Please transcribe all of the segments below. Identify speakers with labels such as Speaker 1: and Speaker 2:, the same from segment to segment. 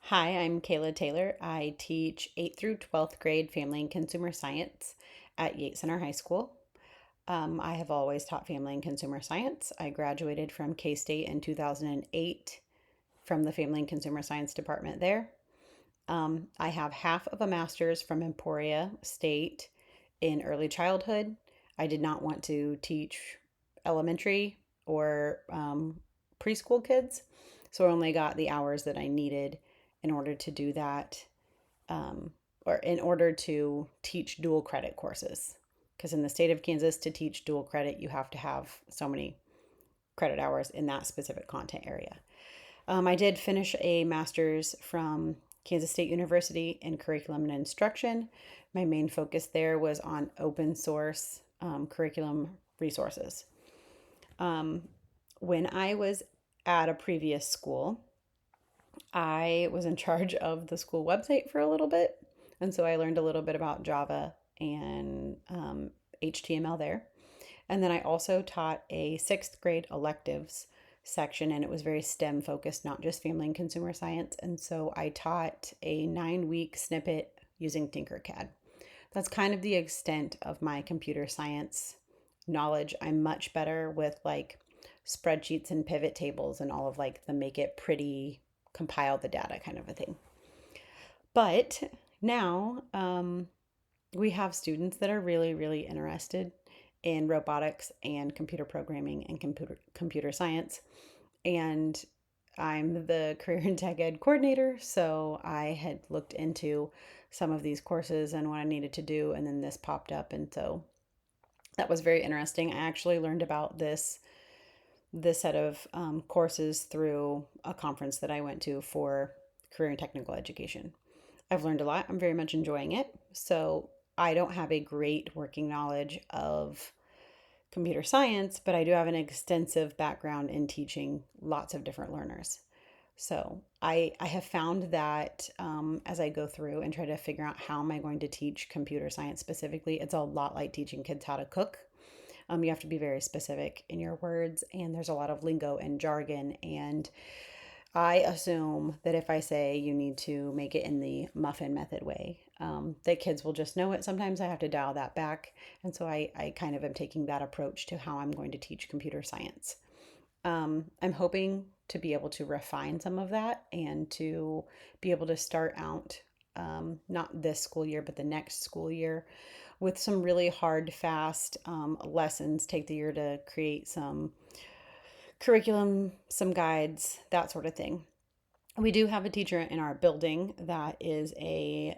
Speaker 1: Hi, I'm Kayla Taylor. I teach 8th through 12th grade family and consumer science at Yates Center High School. I have always taught family and consumer science. I graduated from K State in 2008 from the family and consumer science department there. I have half of a master's from Emporia State in early childhood. I did not want to teach elementary or preschool kids, so I only got the hours that I needed in order to do that, or in order to teach dual credit courses. Because in the state of Kansas, to teach dual credit, you have to have so many credit hours in that specific content area. I did finish a master's from Kansas State University in curriculum and instruction. My main focus there was on open source curriculum resources. When I was at a previous school, I was in charge of the school website for a little bit. And so I learned a little bit about Java and HTML there. And then I also taught a sixth grade electives section, and it was very STEM focused, not just family and consumer science. And so I taught a 9-week snippet using Tinkercad. That's kind of the extent of my computer science knowledge. I'm much better with like spreadsheets and pivot tables and all of like the make it pretty, compile the data kind of a thing. But now we have students that are really, really interested in robotics and computer programming and computer science. And I'm the career and tech ed coordinator, so I had looked into some of these courses and what I needed to do, and then this popped up, and so that was very interesting. I actually learned about this set of courses through a conference that I went to for career and technical education. I've learned a lot. I'm very much enjoying it. So I don't have a great working knowledge of computer science, but I do have an extensive background in teaching lots of different learners. So I have found that as I go through and try to figure out how am I going to teach computer science specifically, it's a lot like teaching kids how to cook. You have to be very specific in your words, and there's a lot of lingo and jargon. And I assume that if I say you need to make it in the muffin method way, that kids will just know it. Sometimes I have to dial that back. And so I kind of am taking that approach to how I'm going to teach computer science. I'm hoping to be able to refine some of that and to be able to start out, not this school year, but the next school year with some really hard, fast lessons. Take the year to create some curriculum, some guides, that sort of thing. We do have a teacher in our building that is a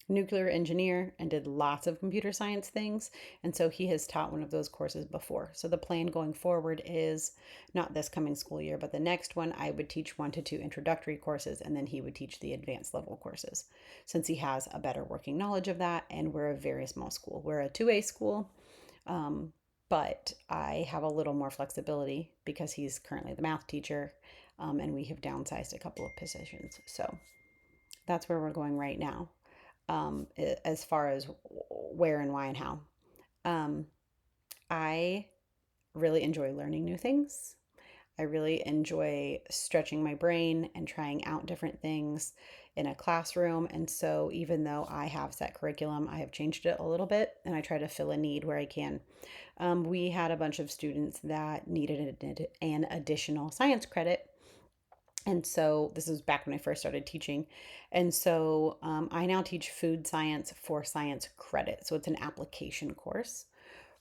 Speaker 1: nuclear engineer and did lots of computer science things. And so he has taught one of those courses before. So the plan going forward is not this coming school year, but the next one, I would teach 1 to 2 introductory courses, and then he would teach the advanced level courses since he has a better working knowledge of that. And we're a very small school, we're a 2A school. But I have a little more flexibility because he's currently the math teacher, and we have downsized a couple of positions. So that's where we're going right now, as far as where and why and how. Um, I really enjoy learning new things. I really enjoy stretching my brain and trying out different things in a classroom. And so, even though I have set curriculum, I have changed it a little bit and I try to fill a need where I can. We had a bunch of students that needed an additional science credit. And so, this is back when I first started teaching. And so, I now teach food science for science credit. So, it's an application course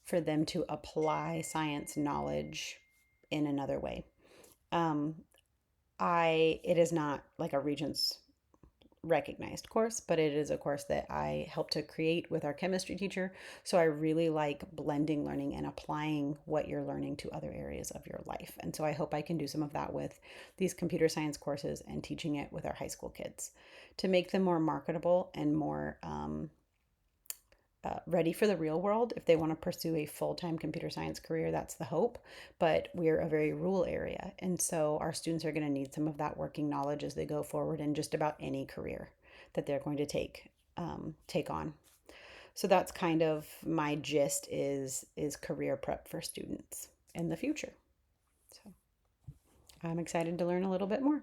Speaker 1: for them to apply science knowledge in another way. Um, it is not like a Regents recognized course, but it is a course that I helped to create with our chemistry teacher. So I really like blending learning and applying what you're learning to other areas of your life. And so I hope I can do some of that with these computer science courses and teaching it with our high school kids to make them more marketable and more ready for the real world. If they want to pursue a full-time computer science career, that's the hope. But we're a very rural area, and so our students are going to need some of that working knowledge as they go forward in just about any career that they're going to take on. So that's kind of my gist is career prep for students in the future. So I'm excited to learn a little bit more.